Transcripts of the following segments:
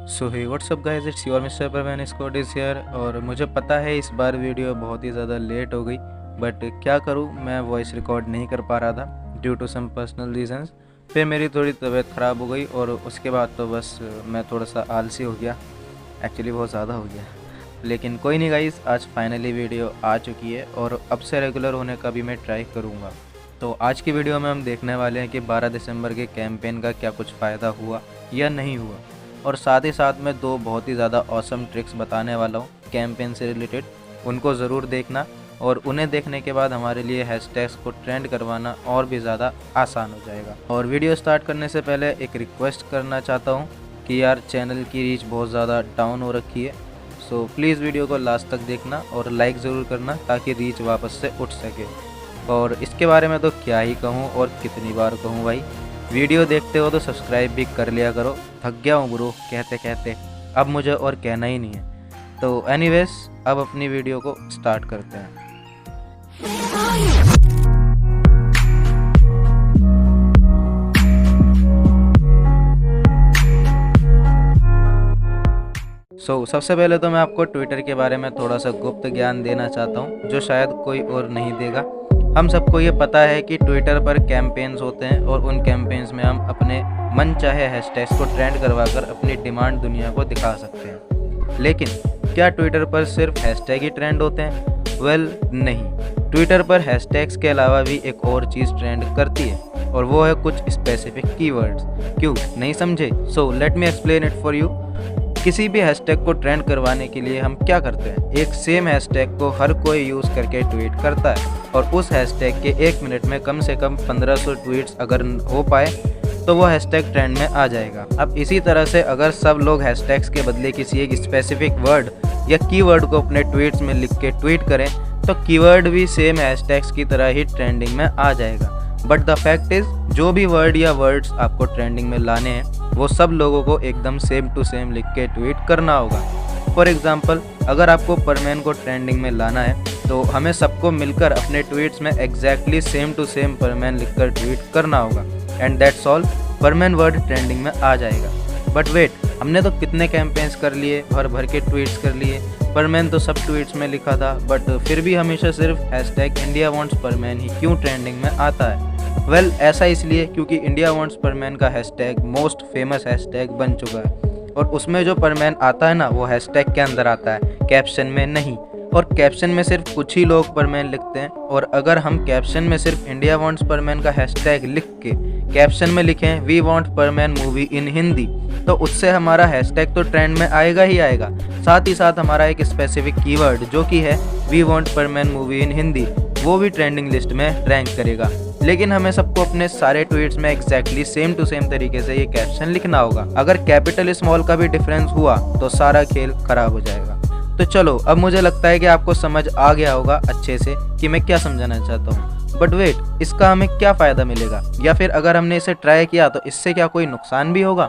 So hey what's up guys, it's your mister Parveen Scott is here. और मुझे पता है इस बार वीडियो बहुत ही ज़्यादा लेट हो गई, बट क्या करूँ, मैं वॉइस रिकॉर्ड नहीं कर पा रहा था due to some personal reasons. फिर मेरी थोड़ी तबीयत ख़राब हो गई और उसके बाद तो बस मैं थोड़ा सा आलसी हो गया, एक्चुअली बहुत ज़्यादा हो गया। लेकिन कोई नहीं गाइस, आज फाइनली वीडियो आ चुकी है और अब से रेगुलर होने का भी मैं ट्राई करूँगा। तो आज की वीडियो में हम देखने वाले हैं कि 12 दिसंबर के कैंपेन का क्या कुछ फ़ायदा हुआ या नहीं हुआ, और साथ ही साथ में दो बहुत ही ज़्यादा ऑसम ट्रिक्स बताने वाला हूँ कैंपेन से रिलेटेड। उनको ज़रूर देखना और उन्हें देखने के बाद हमारे लिए हैशटैग्स को ट्रेंड करवाना और भी ज़्यादा आसान हो जाएगा। और वीडियो स्टार्ट करने से पहले एक रिक्वेस्ट करना चाहता हूँ कि यार चैनल की रीच बहुत ज़्यादा डाउन हो रखी है, सो प्लीज़ वीडियो को लास्ट तक देखना और लाइक ज़रूर करना ताकि रीच वापस से उठ सके। और इसके बारे में तो क्या ही कहूँ और कितनी बार कहूँ भाई, वीडियो देखते हो तो सब्सक्राइब भी कर लिया करो। थक गया हूँ ब्रो कहते कहते, अब मुझे और कहना ही नहीं है। तो एनीवेज, अब अपनी वीडियो को स्टार्ट करते हैं। सबसे पहले तो मैं आपको ट्विटर के बारे में थोड़ा सा गुप्त ज्ञान देना चाहता हूँ जो शायद कोई और नहीं देगा। हम सबको ये पता है कि ट्विटर पर कैंपेन्स होते हैं और उन कैंपेन्स में हम अपने मन चाहे हैशटैग्स को ट्रेंड करवाकर अपनी डिमांड दुनिया को दिखा सकते हैं। लेकिन क्या ट्विटर पर सिर्फ हैशटैग ही ट्रेंड होते हैं? वेल नहीं, ट्विटर पर हैशटैग्स के अलावा भी एक और चीज़ ट्रेंड करती है और वो है कुछ स्पेसिफिक कीवर्ड्स। क्यों नहीं समझे? So let me explain it for you. किसी भी हैशटैग को ट्रेंड करवाने के लिए हम क्या करते हैं, एक सेम हैशटैग को हर कोई यूज़ करके ट्वीट करता है और उस हैशटैग के 1 मिनट में कम से कम 1500 ट्वीट्स अगर हो पाए तो वो हैशटैग ट्रेंड में आ जाएगा। अब इसी तरह से अगर सब लोग हैशटैग्स के बदले किसी एक स्पेसिफिक वर्ड या कीवर्ड को अपने ट्वीट्स में लिख के ट्वीट करें तो कीवर्ड भी सेम हैशटैग्स की तरह ही ट्रेंडिंग में आ जाएगा। बट द फैक्ट इज़, जो भी वर्ड या वर्ड्स आपको ट्रेंडिंग में लाने हैं वो सब लोगों को एकदम सेम टू सेम लिख के ट्वीट करना होगा। फॉर एग्जाम्पल, अगर आपको परमैन को ट्रेंडिंग में लाना है तो हमें सबको मिलकर अपने ट्वीट्स में एग्जैक्टली सेम टू सेम परमैन लिखकर ट्वीट करना होगा and that's all, परमैन word trending में आ जाएगा। बट वेट, हमने तो कितने कैंपेन्स कर लिए, भर भर के ट्वीट्स कर लिए, परमैन तो सब ट्वीट्स में लिखा था, बट फिर भी हमेशा सिर्फ हैशटैग इंडिया वांट्स परमैन ही क्यों ट्रेंडिंग में आता है? वेल, ऐसा इसलिए क्योंकि इंडिया वांट्स परमैन का हैशटैग मोस्ट फेमस हैशटैग बन चुका है और उसमें जो परमैन आता है ना, वो हैशटैग के अंदर आता है, कैप्शन में नहीं। और कैप्शन में सिर्फ कुछ ही लोग परमैन लिखते हैं, और अगर हम कैप्शन में सिर्फ इंडिया वांट्स परमैन का हैशटैग लिख के कैप्शन में लिखें we want Perman movie in Hindi, तो उससे हमारा हैशटैग तो ट्रेंड में आएगा ही आएगा, साथ ही साथ हमारा एक स्पेसिफिक कीवर्ड जो कि है we want Perman movie in Hindi, वो भी ट्रेंडिंग लिस्ट में रैंक करेगा। लेकिन हमें सबको अपने सारे ट्वीट्स में एग्जैक्टली सेम टू सेम तरीके से ये कैप्शन लिखना होगा। अगर कैपिटल स्मॉल का भी डिफरेंस हुआ तो सारा खेल खराब हो जाएगा। तो चलो, अब मुझे लगता है कि आपको समझ आ गया होगा अच्छे से कि मैं क्या समझाना चाहता हूँ। बट वेट, इसका हमें क्या फ़ायदा मिलेगा, या फिर अगर हमने इसे ट्राई किया तो इससे क्या कोई नुकसान भी होगा?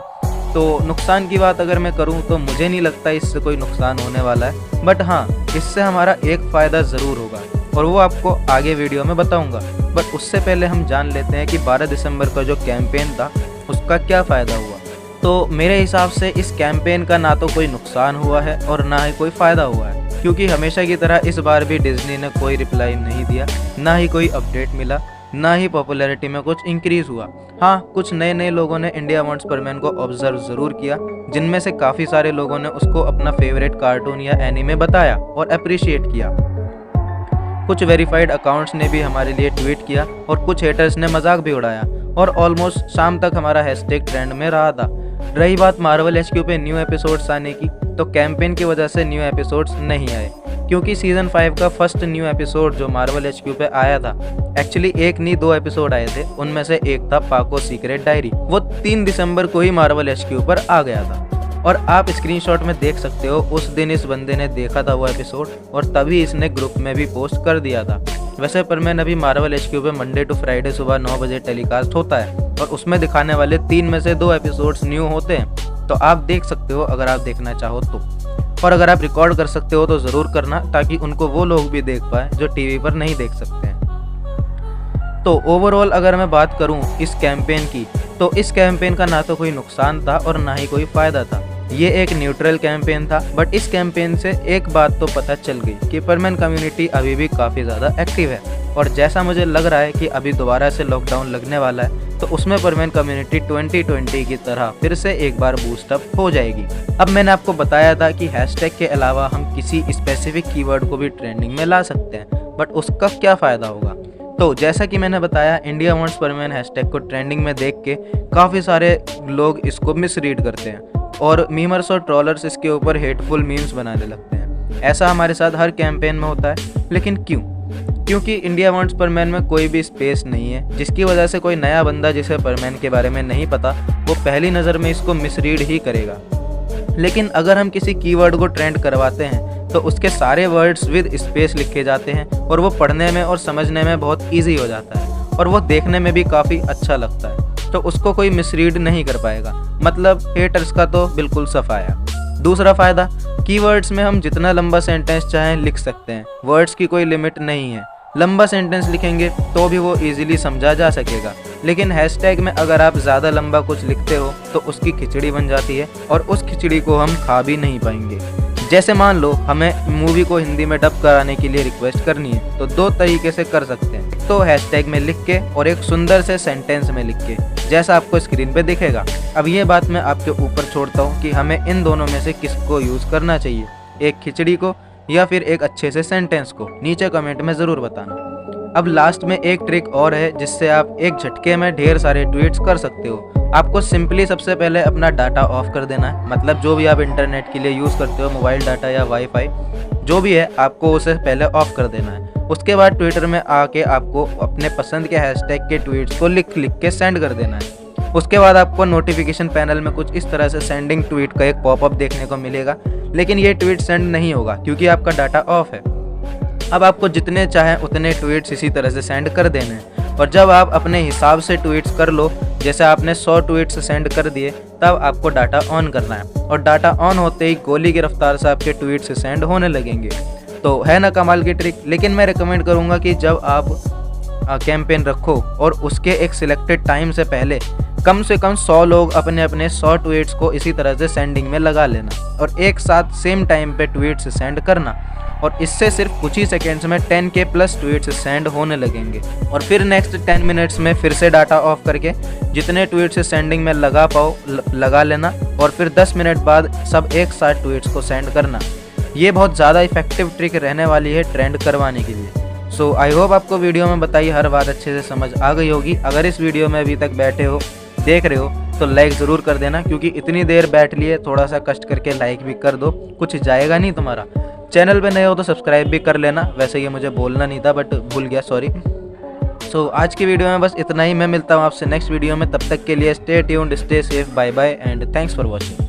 तो नुकसान की बात अगर मैं करूँ तो मुझे नहीं लगता इससे कोई नुकसान होने वाला है, बट हाँ, इससे हमारा एक फ़ायदा ज़रूर होगा और वो आपको आगे वीडियो में बताऊंगा। बट उससे पहले हम जान लेते हैं कि 12 दिसंबर का जो कैंपेन था उसका क्या फ़ायदा हुआ। तो मेरे हिसाब से इस कैंपेन का ना तो कोई नुकसान हुआ है और ना ही कोई फ़ायदा हुआ है, क्योंकि हमेशा की तरह इस बार भी डिज्नी ने कोई रिप्लाई नहीं दिया, ना ही कोई अपडेट मिला, ना ही पॉपुलैरिटी में कुछ इंक्रीज़ हुआ। हाँ, कुछ नए नए लोगों ने इंडिया वांट्स परमैन को ऑब्जर्व ज़रूर किया, जिनमें से काफ़ी सारे लोगों ने उसको अपना फेवरेट कार्टून या एनीमे बताया और अप्रिशिएट किया। कुछ वेरीफाइड अकाउंट्स ने भी हमारे लिए ट्वीट किया और कुछ हेटर्स ने मजाक भी उड़ाया और ऑलमोस्ट शाम तक हमारा हैशटैग ट्रेंड में रहा था। रही बात मार्वल एचक्यू पे न्यू एपिसोड्स आने की, तो कैंपेन की वजह से न्यू एपिसोड्स नहीं आए, क्योंकि सीज़न 5 का फर्स्ट न्यू एपिसोड जो मार्वल एचक्यू पे आया था, एक्चुअली एक नहीं 2 एपिसोड आए थे, उनमें से एक था पाको सीक्रेट डायरी, वो 3 दिसंबर को ही मार्वल एचक्यू पर आ गया था। और आप स्क्रीनशॉट में देख सकते हो, उस दिन इस बंदे ने देखा था वो एपिसोड और तभी इसने ग्रुप में भी पोस्ट कर दिया था। वैसे परमैन अभी मार्वल एचक्यू पे मंडे टू फ्राइडे सुबह 9 बजे टेलीकास्ट होता है और उसमें दिखाने वाले 3 में से 2 एपिसोड्स न्यू होते हैं, तो आप देख सकते हो अगर आप देखना चाहो तो। और अगर आप रिकॉर्ड कर सकते हो तो ज़रूर करना, ताकि उनको वो लोग भी देख पाए जो टीवी पर नहीं देख सकते हैं। तो ओवरऑल अगर मैं बात करूं इस कैंपेन की, तो इस कैंपेन का ना तो कोई नुकसान था और ना ही कोई फ़ायदा था। ये एक न्यूट्रल कैंपेन था, बट इस कैंपेन से एक बात तो पता चल गई कि परमैन कम्युनिटी अभी भी काफ़ी ज़्यादा एक्टिव है। और जैसा मुझे लग रहा है कि अभी दोबारा से लॉकडाउन लगने वाला है, तो उसमें परमैन कम्युनिटी 2020 की तरह फिर से एक बार बूस्टअप हो जाएगी। अब मैंने आपको बताया था कि हैशटैग के अलावा हम किसी स्पेसिफिक कीवर्ड को भी ट्रेंडिंग में ला सकते हैं, बट उसका क्या फ़ायदा होगा। तो जैसा कि मैंने बताया, इंडिया वांट्स परमैन हैशटैग को ट्रेंडिंग में देख के काफ़ी सारे लोग इसको मिसरीड करते हैं और मीमर्स और ट्रोलर्स इसके ऊपर हेटफुल मीम्स बनाने लगते हैं। ऐसा हमारे साथ हर कैंपेन में होता है, लेकिन क्यों? क्योंकि इंडिया वांट्स परमैन में कोई भी स्पेस नहीं है, जिसकी वजह से कोई नया बंदा जिसे परमैन के बारे में नहीं पता, वो पहली नज़र में इसको मिसरीड ही करेगा। लेकिन अगर हम किसी कीवर्ड को ट्रेंड करवाते हैं तो उसके सारे वर्ड्स विद स्पेस लिखे जाते हैं और वो पढ़ने में और समझने में बहुत ईजी हो जाता है और वो देखने में भी काफ़ी अच्छा लगता है, तो उसको कोई मिसरीड नहीं कर पाएगा। मतलब हेटर्स का तो बिल्कुल सफाया। दूसरा फ़ायदा, कीवर्ड्स में हम जितना लंबा सेंटेंस चाहें लिख सकते हैं, वर्ड्स की कोई लिमिट नहीं है। लंबा सेंटेंस लिखेंगे तो भी वो इजीली समझा जा सकेगा, लेकिन हैशटैग में अगर आप ज़्यादा लंबा कुछ लिखते हो तो उसकी खिचड़ी बन जाती है और उस खिचड़ी को हम खा भी नहीं पाएंगे। जैसे मान लो हमें मूवी को हिंदी में डब कराने के लिए रिक्वेस्ट करनी है, तो दो तरीके से कर सकते हैं। तो हैशटैग में लिख के और एक सुंदर से सेंटेंस में लिख के, जैसा आपको स्क्रीन पे दिखेगा। अब ये बात मैं आपके ऊपर छोड़ता हूँ कि हमें इन दोनों में से किसको यूज़ करना चाहिए, एक खिचड़ी को या फिर एक अच्छे से सेंटेंस को। नीचे कमेंट में ज़रूर बताना। अब लास्ट में एक ट्रिक और है जिससे आप एक झटके में ढेर सारे ट्वीट्स कर सकते हो। आपको सिंपली सबसे पहले अपना डाटा ऑफ कर देना है, मतलब जो भी आप इंटरनेट के लिए यूज़ करते हो, मोबाइल डाटा या वाईफाई जो भी है, आपको उसे पहले ऑफ कर देना है। उसके बाद ट्विटर में आके आपको अपने पसंद के हैशटैग के ट्वीट्स को लिख के सेंड कर देना है। उसके बाद आपको नोटिफिकेशन पैनल में कुछ इस तरह से सेंडिंग ट्वीट का एक पॉपअप देखने को मिलेगा, लेकिन ये ट्वीट सेंड नहीं होगा क्योंकि आपका डाटा ऑफ है। अब आपको जितने चाहें उतने ट्वीट्स इसी तरह से सेंड कर देने हैं और जब आप अपने हिसाब से ट्वीट्स कर लो, जैसे आपने 100 ट्वीट्स सेंड कर दिए, तब आपको डाटा ऑन करना है और डाटा ऑन होते ही गोली की रफ्तार से आपके ट्वीट्स सेंड होने लगेंगे। तो है ना कमाल की ट्रिक। लेकिन मैं रिकमेंड करूँगा कि जब आप कैंपेन रखो और उसके एक सिलेक्टेड टाइम से पहले कम से कम 100 लोग अपने अपने 100 ट्वीट्स को इसी तरह से सेंडिंग में लगा लेना और एक साथ सेम टाइम पे ट्वीट्स सेंड करना, और इससे सिर्फ कुछ ही सेकेंड्स में 10K प्लस ट्वीट्स सेंड होने लगेंगे। और फिर नेक्स्ट 10 मिनट्स में फिर से डाटा ऑफ करके जितने ट्वीट्स सेंडिंग में लगा पाओ लगा लेना और फिर 10 मिनट बाद सब एक साथ ट्वीट्स को सेंड करना। ये बहुत ज़्यादा इफेक्टिव ट्रिक रहने वाली है ट्रेंड करवाने के लिए। सो आई होप आपको वीडियो में बताई हर बात अच्छे से समझ आ गई होगी। अगर इस वीडियो में अभी तक बैठे हो, देख रहे हो, तो लाइक ज़रूर कर देना, क्योंकि इतनी देर बैठ लिए, थोड़ा सा कष्ट करके लाइक भी कर दो, कुछ जाएगा नहीं तुम्हारा। चैनल पे नए हो तो सब्सक्राइब भी कर लेना। वैसे ये मुझे बोलना नहीं था बट भूल गया, सॉरी। सो आज की वीडियो में बस इतना ही। मैं मिलता हूँ आपसे नेक्स्ट वीडियो में, तब तक के लिए stay tuned, stay safe, bye bye and thanks for watching.